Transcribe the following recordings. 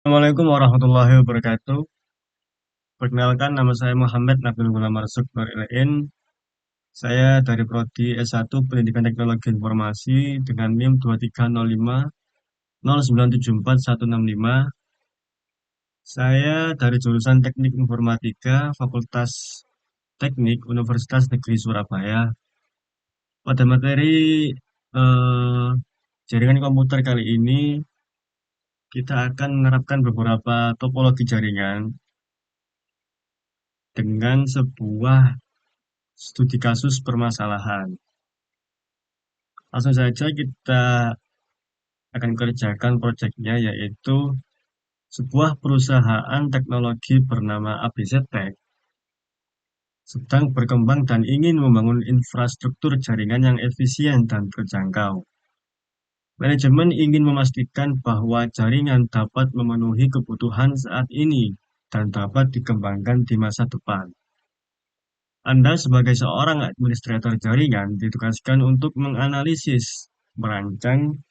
Assalamualaikum warahmatullahi wabarakatuh. Perkenalkan, nama saya Muhammad Nabil Gulam Marsuk Nur Ilain. Saya dari Prodi S1 Pendidikan Teknologi Informasi dengan NIM 23050974165. Saya dari jurusan Teknik Informatika Fakultas Teknik Universitas Negeri Surabaya. Pada materi eh, jaringan komputer kali ini, kita akan menerapkan beberapa topologi jaringan dengan sebuah studi kasus permasalahan. Langsung saja kita akan kerjakan proyeknya, yaitu sebuah perusahaan teknologi bernama ABZ Tech sedang berkembang dan ingin membangun infrastruktur jaringan yang efisien dan terjangkau. Manajemen ingin memastikan bahwa jaringan dapat memenuhi kebutuhan saat ini dan dapat dikembangkan di masa depan. Anda sebagai seorang administrator jaringan ditugaskan untuk menganalisis, merancang,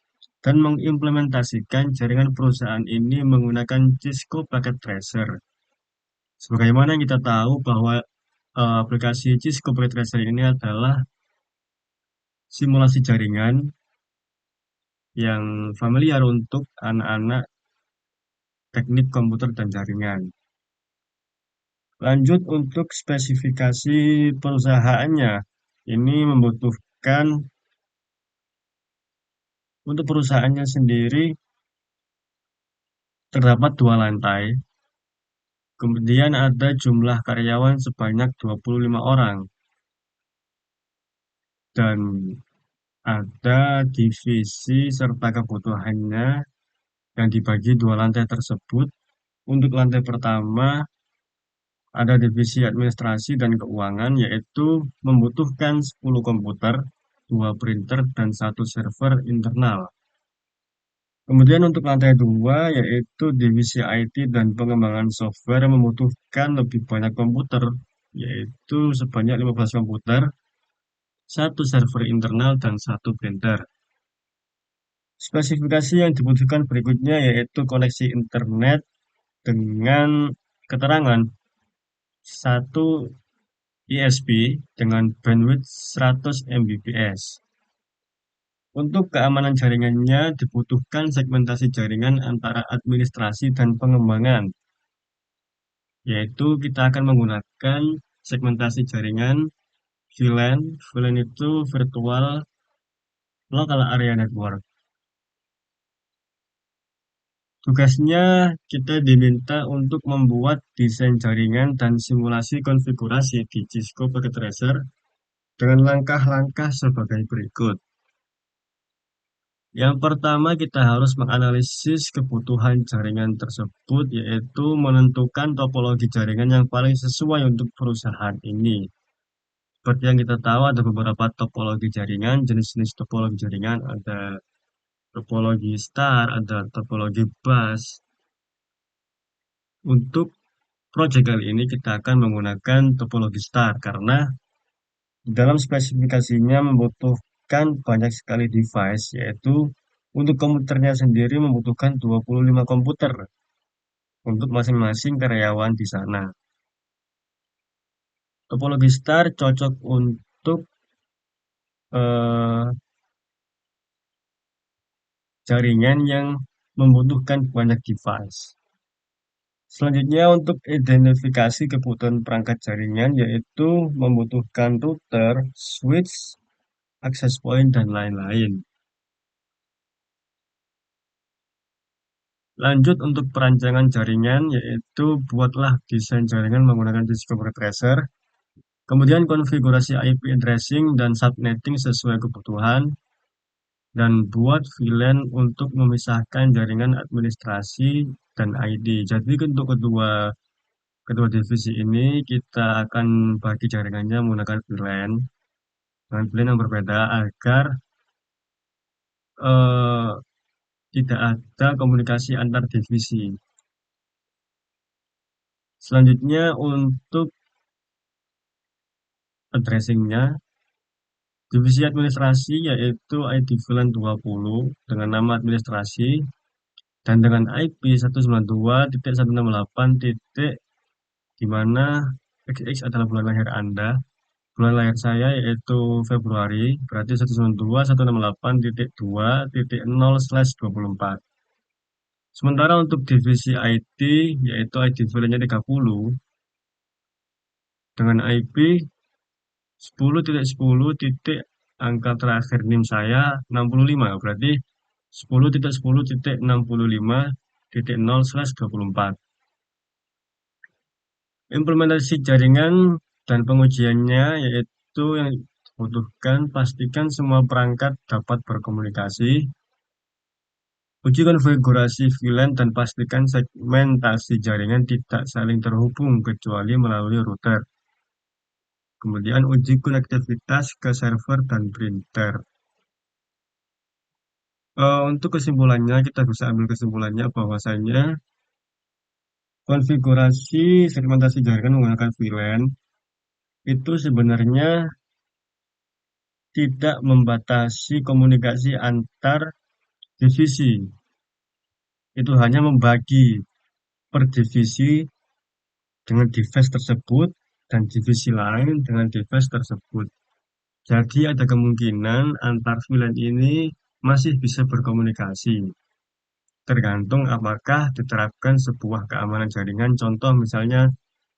dan mengimplementasikan jaringan perusahaan ini menggunakan Cisco Packet Tracer. Sebagaimana kita tahu bahwa aplikasi Cisco Packet Tracer ini adalah simulasi jaringan yang familiar untuk anak-anak teknik komputer dan jaringan. Lanjut untuk spesifikasi perusahaannya. Ini membutuhkan untuk perusahaannya sendiri terdapat 2 lantai. Kemudian ada jumlah karyawan sebanyak 25 orang. Dan ada divisi serta kebutuhannya yang dibagi 2 lantai tersebut. Untuk lantai pertama ada divisi administrasi dan keuangan, yaitu membutuhkan 10 komputer, 2 printer, dan 1 server internal. Kemudian untuk lantai 2 yaitu divisi IT dan pengembangan software membutuhkan lebih banyak komputer, yaitu sebanyak 15 komputer, 1 server internal, dan 1 printer. Spesifikasi yang dibutuhkan berikutnya yaitu koneksi internet dengan keterangan 1 ISP dengan bandwidth 100 Mbps. Untuk keamanan jaringannya dibutuhkan segmentasi jaringan antara administrasi dan pengembangan, yaitu kita akan menggunakan segmentasi jaringan VLAN. VLAN itu Virtual Local Area Network. Tugasnya kita diminta untuk membuat desain jaringan dan simulasi konfigurasi di Cisco Packet Tracer dengan langkah-langkah sebagai berikut. Yang pertama, kita harus menganalisis kebutuhan jaringan tersebut, yaitu menentukan topologi jaringan yang paling sesuai untuk perusahaan ini. Seperti yang kita tahu, ada beberapa topologi jaringan, jenis-jenis topologi jaringan, ada topologi star, ada topologi bus. Untuk proyek kali ini kita akan menggunakan topologi star karena dalam spesifikasinya membutuhkan banyak sekali device, yaitu untuk komputernya sendiri membutuhkan 25 komputer untuk masing-masing karyawan di sana. Topologi star cocok untuk eh, jaringan yang membutuhkan banyak device. Selanjutnya untuk identifikasi kebutuhan perangkat jaringan yaitu membutuhkan router, switch, access point, dan lain-lain. Lanjut untuk perancangan jaringan yaitu buatlah desain jaringan menggunakan Cisco Packet Tracer. Kemudian konfigurasi IP addressing dan subnetting sesuai kebutuhan. Dan buat VLAN untuk memisahkan jaringan administrasi dan ID. Jadi untuk kedua kedua divisi ini kita akan bagi jaringannya menggunakan VLAN dengan VLAN yang berbeda agar eh, tidak ada komunikasi antar divisi. Selanjutnya untuk addressingnya, divisi administrasi yaitu ID VLAN 20 dengan nama administrasi. Dan dengan IP 192.168. Di mana XX adalah bulan lahir Anda, bulan lahir saya yaitu Februari, berarti 192.168.2.0/24. Sementara untuk divisi IT, yaitu ID filenya 30, dengan IP 10.10 titik angka terakhir NIM saya 65, berarti 10.10.65.0/24. Implementasi jaringan dan pengujiannya yaitu yang dibutuhkan pastikan semua perangkat dapat berkomunikasi, uji konfigurasi VLAN dan pastikan segmentasi jaringan tidak saling terhubung kecuali melalui router. Kemudian uji konektivitas ke server dan printer. Untuk kesimpulannya, kita bisa ambil kesimpulannya bahwasanya konfigurasi segmentasi jaringan menggunakan VLAN itu sebenarnya tidak membatasi komunikasi antar divisi. Itu hanya membagi per divisi dengan device tersebut dan divisi lain dengan device tersebut. Jadi ada kemungkinan antar VLAN ini masih bisa berkomunikasi. Tergantung apakah diterapkan sebuah keamanan jaringan. Contoh misalnya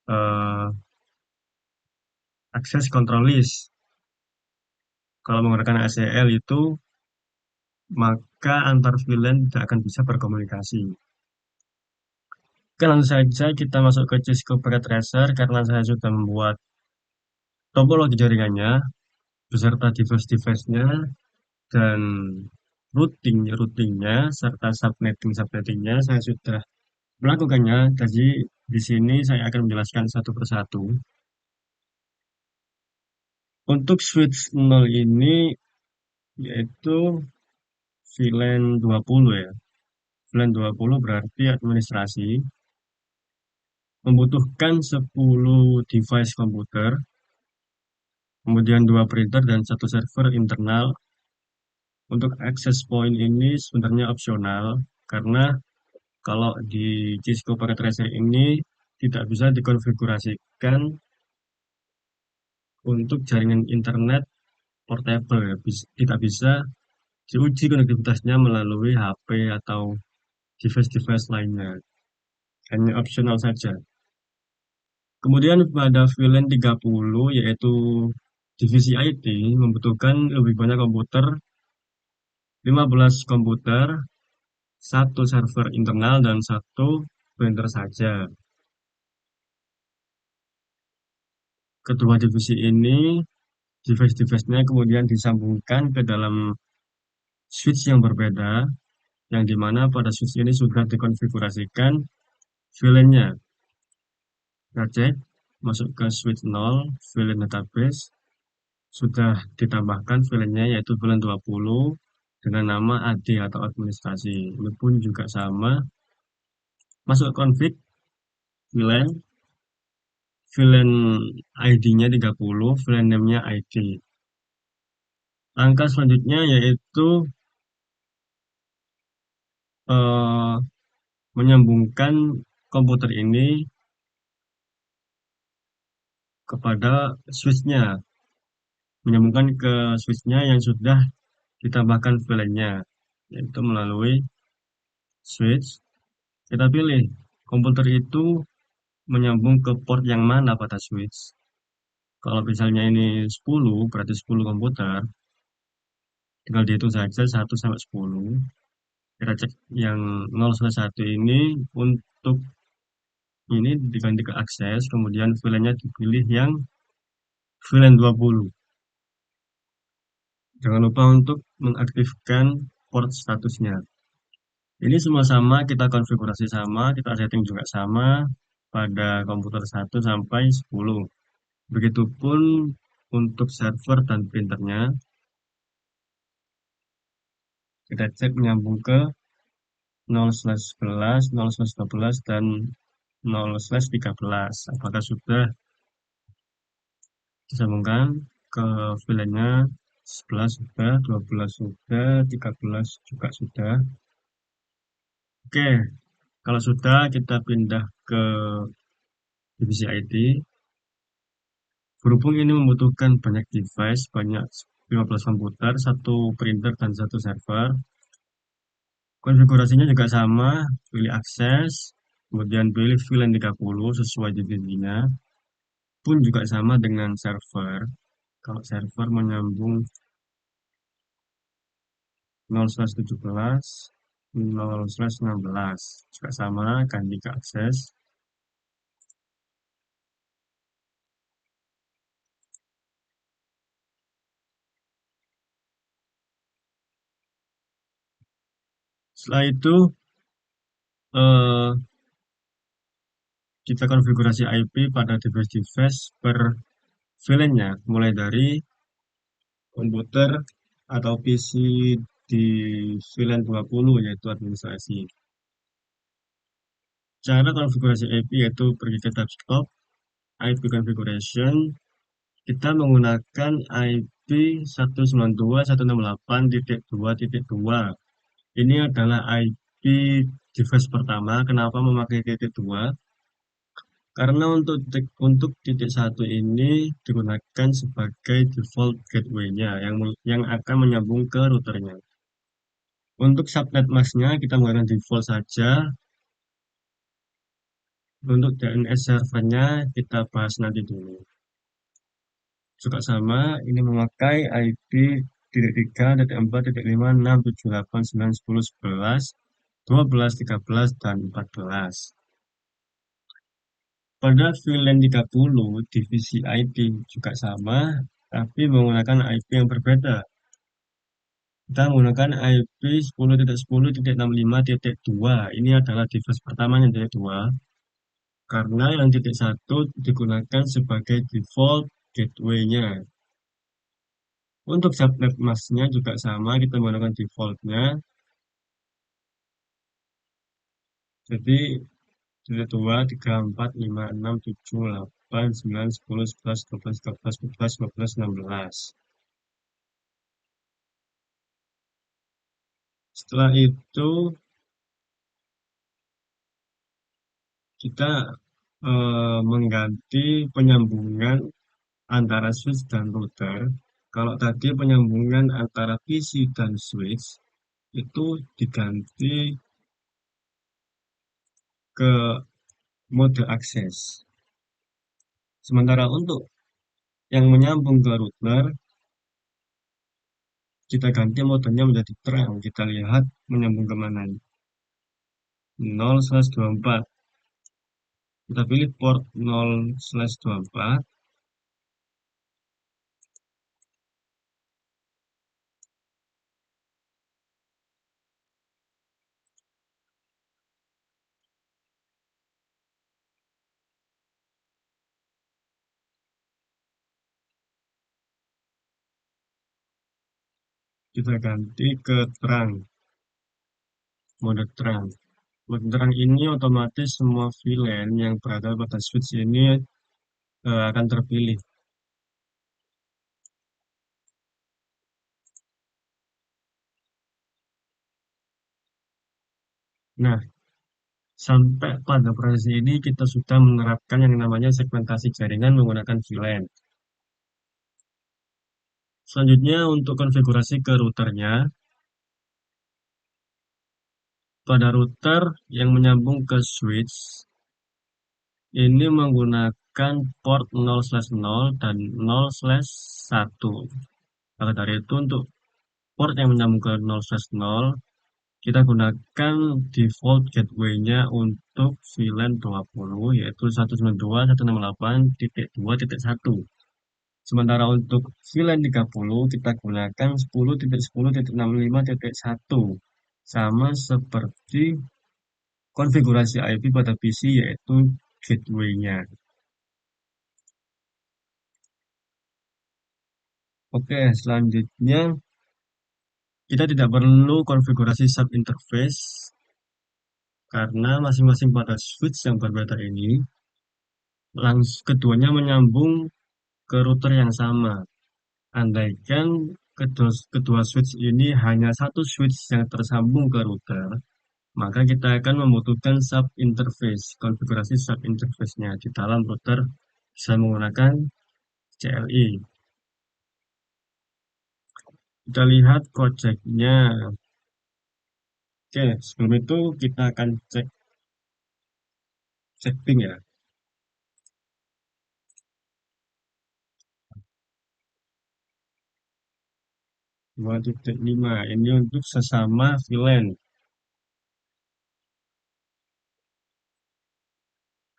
eh, akses control list. Kalau menggunakan ACL itu maka antar VLAN tidak akan bisa berkomunikasi. Oke, langsung saja kita masuk ke Cisco Packet Tracer karena saya sudah membuat topologi jaringannya beserta device-device-nya dan routingnya serta subnettingnya saya sudah melakukannya. Jadi di sini saya akan menjelaskan satu persatu. Untuk switch 0 ini yaitu VLAN 20 ya. VLAN 20 berarti administrasi membutuhkan 10 device komputer, kemudian 2 printer dan 1 server internal. Untuk access point ini sebenarnya opsional karena kalau di Cisco Packet Tracer ini tidak bisa dikonfigurasikan untuk jaringan internet portable, ya. Tidak bisa diuji konektivitasnya melalui HP atau device-device lainnya. Hanya opsional saja. Kemudian pada VLAN 30 yaitu divisi IT membutuhkan lebih banyak komputer, 15 komputer, satu server internal dan satu printer saja. Kedua divisi ini, device-device-nya kemudian disambungkan ke dalam switch yang berbeda, yang dimana pada switch ini sudah dikonfigurasikan VLAN-nya. Kita cek, masuk ke switch 0, VLAN database, sudah ditambahkan VLAN-nya yaitu VLAN 20 dengan nama AD atau administrasi. Ini pun juga sama, masuk ke config, VLAN, VLAN ID-nya 30, VLAN name-nya ID. Langkah selanjutnya yaitu eh, menyambungkan komputer ini kepada switch-nya, menyambungkan ke switch-nya yang sudah ditambahkan VLAN-nya, yaitu melalui switch. Kita pilih komputer itu menyambung ke port yang mana pada switch. Kalau misalnya ini 10, berarti 10 komputer, tinggal dihitung saja 1 sampai 10. Kita cek yang 0 sampai 1 ini untuk ini diganti ke akses, kemudian VLAN-nya dipilih yang VLAN 20. Jangan lupa untuk mengaktifkan port statusnya. Ini semua sama, kita konfigurasi sama, kita setting juga sama pada komputer 1 sampai 10. Begitupun untuk server dan printernya. Kita cek menyambung ke 0/11, 0/12, dan 0/13. Apakah sudah disambungkan ke VLAN-nya? 11 sudah, 12 sudah, 13 juga sudah. Oke, kalau sudah kita pindah ke divisi IT. Berhubung ini membutuhkan banyak device, banyak 15 komputer, satu printer dan satu server. Konfigurasinya juga sama, pilih akses, kemudian pilih VLAN 30 sesuai divisinya. Pun juga sama dengan server. Kalau server menyambung 0/17, 0/16, juga sama, ganti ke akses. Setelah itu, eh, kita konfigurasi IP pada device-device per VLAN-nya, mulai dari komputer atau PC di VLAN 20 yaitu administrasi. Cara konfigurasi IP yaitu pergi ke tab stop, IP configuration, kita menggunakan IP 192.168.2.2. Ini adalah IP device pertama. Kenapa memakai titik 2? Karena untuk titik satu ini digunakan sebagai default gateway-nya yang akan menyambung ke routernya. Untuk subnet masknya kita menggunakan default saja. Untuk DNS servernya kita bahas nanti dulu. Juga sama, ini memakai IP 3.3.4.5.6.7.8.9.10.11, 12, 13, dan 14. Pada VLAN 30, divisi IP juga sama, tapi menggunakan IP yang berbeda. Kita menggunakan IP 10.10.65.2. Ini adalah device pertamanya titik 2, karena yang titik 1 digunakan sebagai default gateway-nya. Untuk subnet masknya juga sama, kita menggunakan defaultnya. Jadi titik 2, 3, 4, 5, 6, 7, 8, 9, 10, 11, 12, 13, 14, 15, 16. Setelah itu kita mengganti penyambungan antara switch dan router. Kalau tadi penyambungan antara PC dan switch itu diganti ke mode akses. Sementara untuk yang menyambung ke router, kita ganti modenya menjadi terang. Kita lihat menyambung kemana. 0/24. Kita pilih port 0/24. Kita ganti ke terang, mode terang. Mode terang ini otomatis semua VLAN yang berada pada switch ini akan terpilih. Nah, sampai pada proses ini kita sudah menerapkan yang namanya segmentasi jaringan menggunakan VLAN. Selanjutnya untuk konfigurasi ke routernya, pada router yang menyambung ke switch ini menggunakan port 0/0 dan 0/1. Maka dari itu untuk port yang menyambung ke 0/0 kita gunakan default gateway-nya untuk VLAN 20 yaitu 192.168.2.1. Sementara untuk VLAN 30 kita gunakan 10.10.65.1 sama seperti konfigurasi IP pada PC yaitu gateway-nya. Oke, selanjutnya kita tidak perlu konfigurasi sub interface karena masing-masing pada switch yang berbeda ini keduanya menyambung ke router yang sama. Andaikan kedua switch ini hanya satu switch yang tersambung ke router, maka kita akan membutuhkan sub interface, konfigurasi sub interface-nya di dalam router bisa menggunakan CLI. Kita lihat project-nya. Oke, sebelum itu kita akan cek setting ya. 2.5 ini untuk sesama VLAN.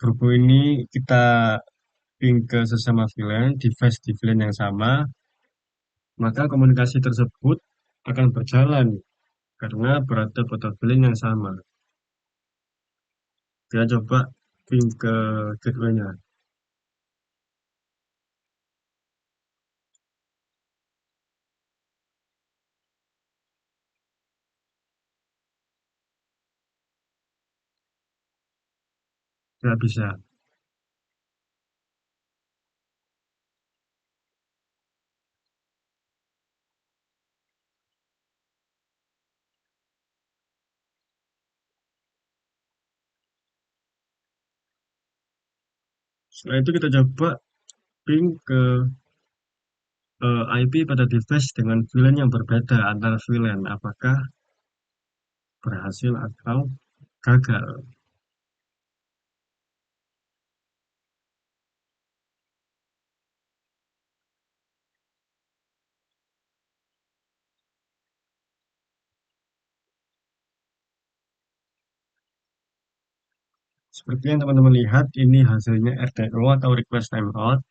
Grup ini kita ping ke sesama VLAN, device di VLAN yang sama, maka komunikasi tersebut akan berjalan karena berada pada VLAN yang sama. Kita coba ping ke gateway-nya. Tidak bisa. Setelah itu kita coba ping ke IP pada device dengan VLAN yang berbeda antara VLAN. Apakah berhasil atau gagal? Seperti yang teman-teman lihat, ini hasilnya RTO atau request timeout.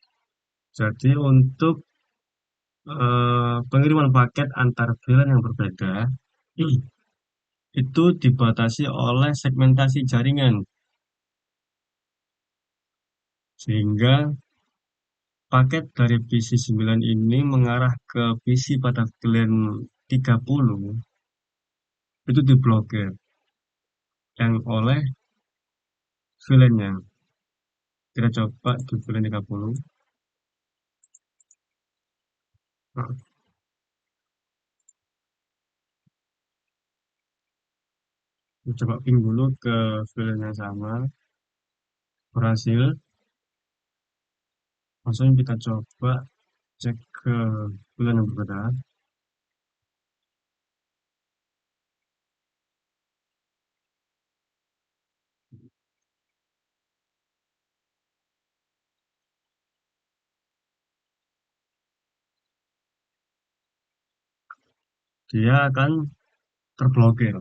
Jadi untuk pengiriman paket antar VLAN yang berbeda, itu dibatasi oleh segmentasi jaringan. Sehingga paket dari PC9 ini mengarah ke PC pada VLAN 30 itu diblokir yang oleh VLAN-nya. Kita coba di VLAN 30. Nah, kita coba ping dulu ke VLAN yang sama. Berhasil. Langsung kita coba cek ke VLAN yang berbeda. Dia akan terblokir.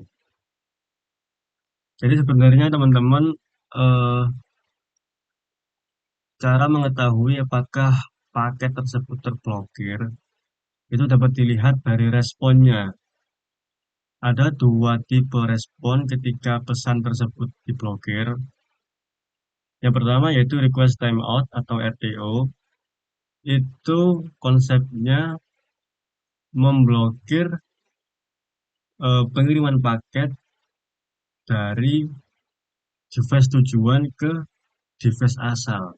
Jadi sebenarnya teman-teman eh, cara mengetahui apakah paket tersebut terblokir itu dapat dilihat dari responnya. Ada dua tipe respon ketika pesan tersebut diblokir. Yang pertama yaitu request timeout atau RTO. Itu konsepnya memblokir pengiriman paket dari device tujuan ke device asal.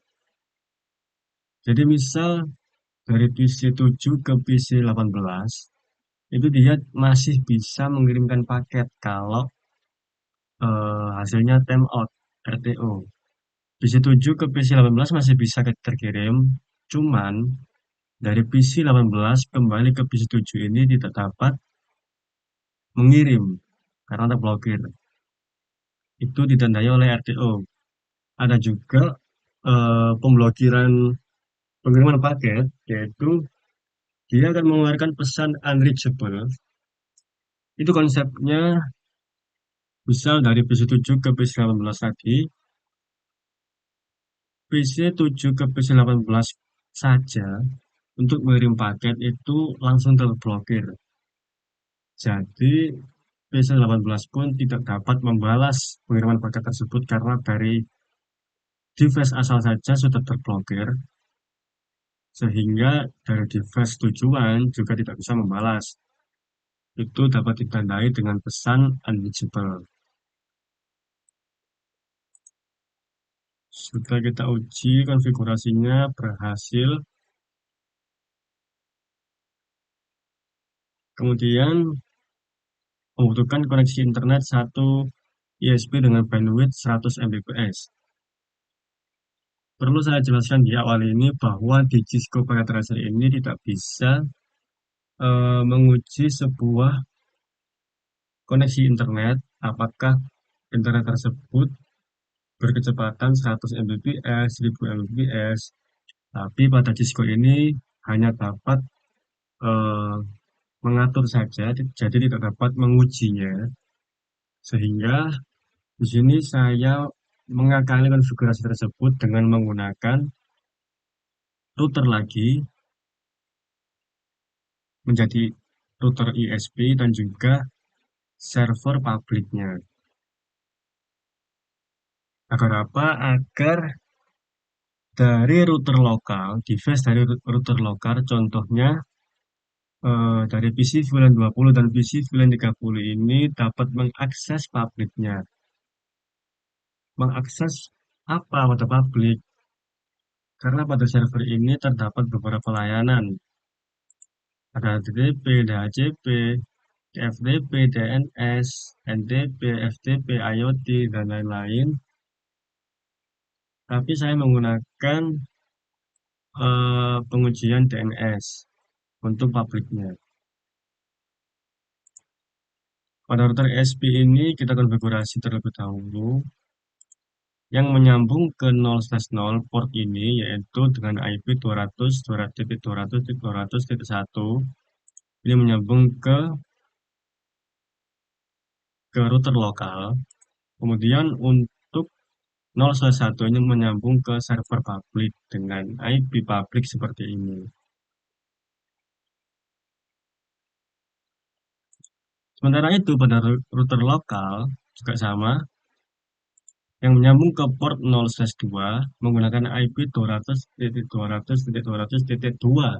Jadi misal dari PC 7 ke PC 18 itu dia masih bisa mengirimkan paket kalau hasilnya timeout RTO. PC 7 ke PC 18 masih bisa terkirim, cuman dari PC 18 kembali ke PC 7 ini tidak dapat mengirim karena terblokir. Itu ditandai oleh RTO. Ada juga pemblokiran pengiriman paket, yaitu dia akan mengeluarkan pesan unreachable. Itu konsepnya misal dari PC 7 ke PC 18 tadi, PC 7 ke PC 18 saja untuk mengirim paket itu langsung terblokir. Jadi PC 18 pun tidak dapat membalas pengiriman paket tersebut karena dari device asal saja sudah terblokir, sehingga dari device tujuan juga tidak bisa membalas. Itu dapat ditandai dengan pesan unreachable. Setelah kita uji konfigurasinya berhasil, kemudian membutuhkan koneksi internet 1 ISP dengan bandwidth 100 Mbps. Perlu saya jelaskan di awal ini bahwa di Cisco Packet Tracer ini tidak bisa menguji sebuah koneksi internet, apakah internet tersebut berkecepatan 100 Mbps, 1000 Mbps, tapi pada Cisco ini hanya dapat eh, mengatur saja, jadi tidak dapat mengujinya. Sehingga di sini saya mengakali konfigurasi tersebut dengan menggunakan router lagi menjadi router ISP dan juga server publiknya. Agar apa? Agar dari router lokal, device dari router lokal, contohnya dari PC VLAN 20 dan PC VLAN 30 ini dapat mengakses publiknya. Mengakses apa pada publik? Karena pada server ini terdapat beberapa layanan. Ada HTTP, DHCP, FTP, DNS, NTP, FTP, IoT, dan lain-lain. Tapi saya menggunakan pengujian DNS untuk publiknya. Pada router ESP ini kita konfigurasi terlebih dahulu yang menyambung ke 0/0 port ini yaitu dengan IP 200.200.200.200.1 ini menyambung ke router lokal. Kemudian untuk 0/1 ini menyambung ke server publik dengan IP publik seperti ini. Sementara itu pada router lokal juga sama, yang menyambung ke port 0/2 menggunakan IP 200.200.200.2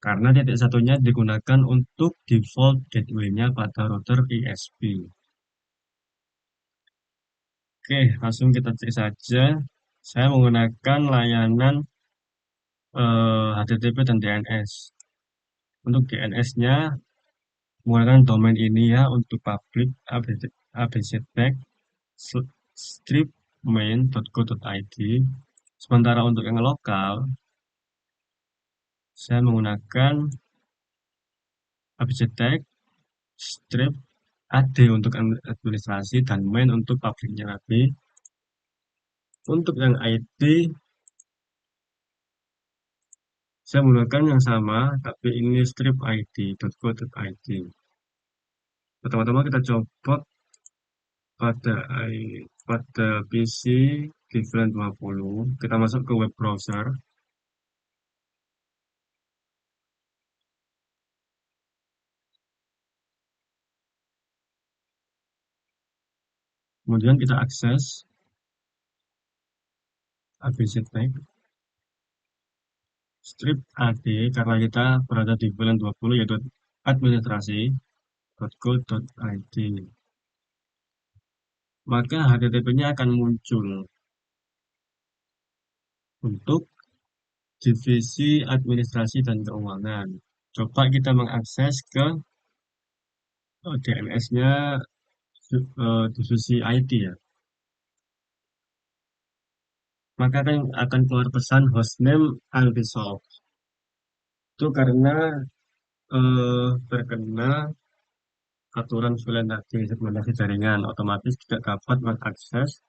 karena titik satunya digunakan untuk default gateway-nya pada router ISP. Oke, langsung kita cek saja. Saya menggunakan layanan HTTP dan DNS. Untuk DNS-nya menggunakan domain ini ya untuk public abctag strip main.co.id. Sementara untuk yang lokal, saya menggunakan abctag strip AD untuk administrasi dan main untuk publiknya lagi. Untuk yang ID, saya menggunakan yang sama, tapi ini strip id.co.id. Pertama-tama kita coba pada pada PC di VLAN 20, kita masuk ke web browser. Kemudian kita akses abctag strip AD karena kita berada di VLAN 20 yaitu administrasi.co.id. Maka HTTP-nya akan muncul untuk divisi administrasi dan keuangan. Coba kita mengakses ke DNS-nya divisi IT ya. Maka akan keluar pesan hostname unresolved. Itu karena terkena aturan VLAN tadi, segmentasi jaringan, otomatis tidak dapat mengakses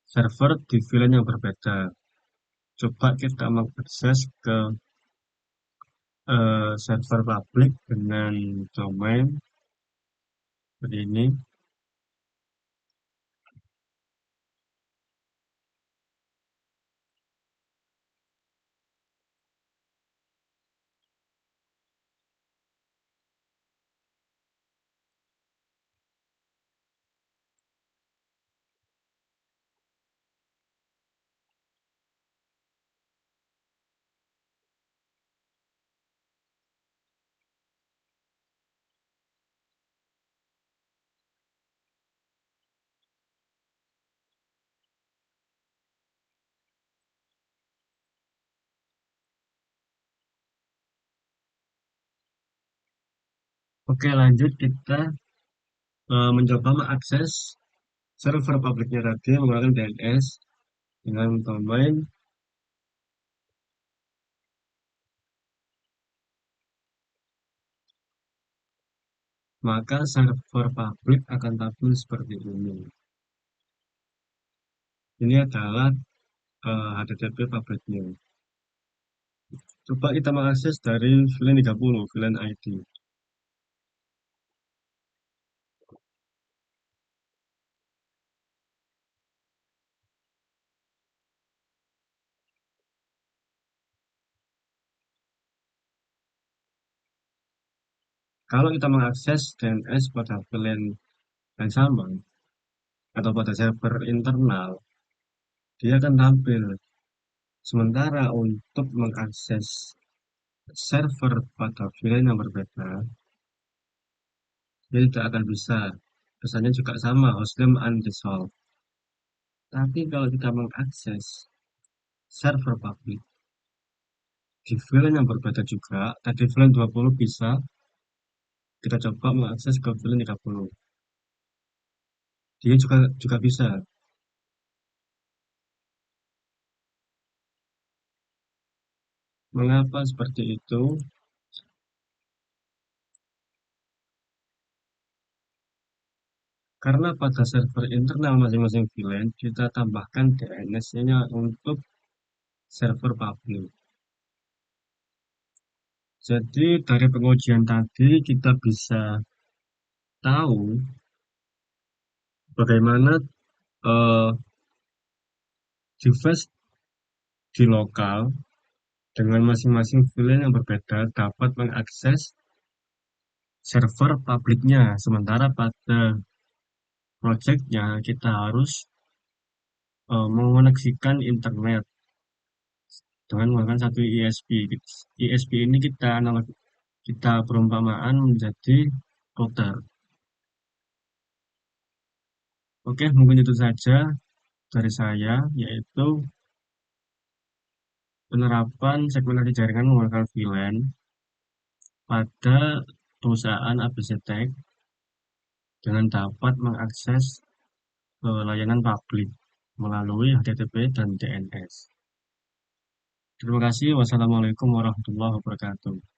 server di VLAN yang berbeda. Coba kita mengakses ke server publik dengan domain seperti ini. Oke, lanjut kita mencoba mengakses server publiknya tadi menggunakan DNS dengan domain, maka server publik akan tampil seperti ini. Ini adalah HTTP publiknya. Coba kita mengakses dari VLAN 30, VLAN ID. Kalau kita mengakses DNS pada VLAN yang sama atau pada server internal, dia akan tampil. Sementara untuk mengakses server pada VLAN yang berbeda, dia tidak akan bisa. Pesannya juga sama, hostname unresolved. Tapi kalau kita mengakses server publik di VLAN yang berbeda juga, tadi VLAN 20 bisa, kita coba mengakses ke VLAN 30. Dia juga bisa. Mengapa seperti itu? Karena pada server internal masing-masing VLAN, kita tambahkan DNS-nya untuk server publik. Jadi dari pengujian tadi kita bisa tahu bagaimana eh, device di lokal dengan masing-masing VLAN yang berbeda dapat mengakses server publiknya. Sementara pada projectnya kita harus mengoneksikan internet dengan menggunakan satu ISP. ISP ini kita perumpamaan menjadi router. Oke, mungkin itu saja dari saya, yaitu penerapan segmentasi jaringan menggunakan VLAN pada perusahaan ABC Tech dengan dapat mengakses layanan publik melalui HTTP dan DNS. Terima kasih. Wassalamualaikum warahmatullahi wabarakatuh.